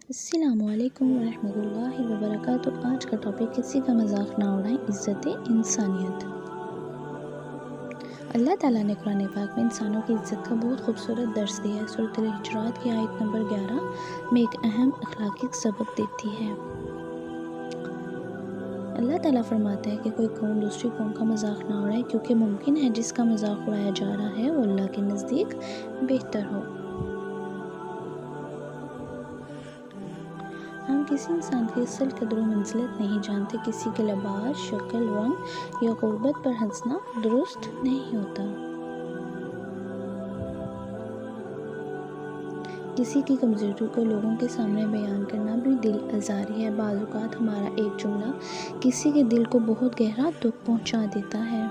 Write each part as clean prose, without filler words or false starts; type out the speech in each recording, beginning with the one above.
السلام علیکم ورحمۃ اللہ وبرکاتہ۔ آج کا ٹاپک کسی کا مذاق نہ اڑائیں، عزت انسانیت۔ اللہ تعالیٰ نے قرآن پاک میں انسانوں کی عزت کا بہت خوبصورت درس دیا ہے۔ سورۃ الحجرات کی آیت نمبر 11 میں ایک اہم اخلاقی سبق دیتی ہے۔ اللہ تعالیٰ فرماتا ہے کہ کوئی قوم دوسری قوم کا مذاق نہ اڑائے، کیونکہ ممکن ہے جس کا مذاق اڑایا جا رہا ہے وہ اللہ کے نزدیک بہتر ہو۔ ہم کسی انسان کی اصل قدر و منزلت نہیں جانتے۔ کسی کے لباس، شکل، رنگ یا غربت پر ہنسنا درست نہیں ہوتا۔ کسی کی کمزوری کو لوگوں کے سامنے بیان کرنا بھی دل آزاری ہے۔ بعض اوقات ہمارا ایک جملہ کسی کے دل کو بہت گہرا دکھ پہنچا دیتا ہے۔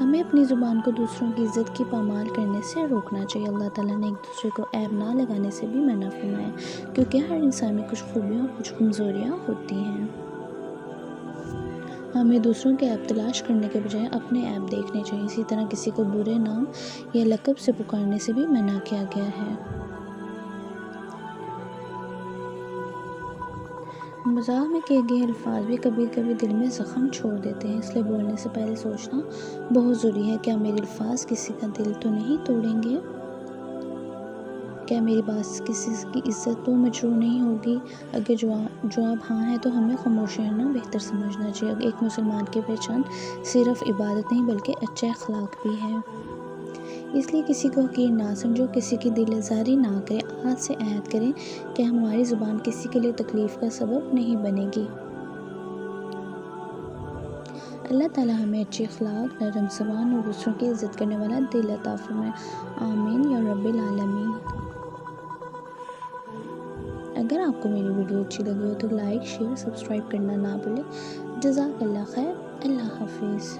ہمیں اپنی زبان کو دوسروں کی عزت کی پامال کرنے سے روکنا چاہیے۔ اللہ تعالیٰ نے ایک دوسرے کو عیب نہ لگانے سے بھی منع فرمایا، کیونکہ ہر انسان میں کچھ خوبیاں اور کچھ کمزوریاں ہوتی ہیں۔ ہمیں دوسروں کے عیب تلاش کرنے کے بجائے اپنے عیب دیکھنے چاہیے۔ اسی طرح کسی کو برے نام یا لقب سے پکارنے سے بھی منع کیا گیا ہے۔ مزاح میں کہے گئے الفاظ بھی کبھی کبھی دل میں زخم چھوڑ دیتے ہیں، اس لیے بولنے سے پہلے سوچنا بہت ضروری ہے۔ کیا میرے الفاظ کسی کا دل تو نہیں توڑیں گے؟ کیا میری بات کسی کی عزت تو مجروح نہیں ہوگی؟ اگر جواب ہاں ہے تو ہمیں خاموش رہنا بہتر سمجھنا چاہیے۔ ایک مسلمان کی پہچان صرف عبادت نہیں بلکہ اچھے اخلاق بھی ہے۔ اس لیے کسی کو حقیر نہ سمجھو، کسی کی دل آزاری نہ کریں۔ آج سے عہد کریں کہ ہماری زبان کسی کے لیے تکلیف کا سبب نہیں بنے گی۔ اللہ تعالیٰ ہمیں اچھے اخلاق، نرم زبان اور دوسروں کی عزت کرنے والا دل عطا فرمائے۔ آمین یا رب العالمین۔ اگر آپ کو میری ویڈیو اچھی لگی ہو تو لائک، شیئر، سبسکرائب کرنا نہ بھولیں۔ جزاک اللہ خیر۔ اللہ حافظ۔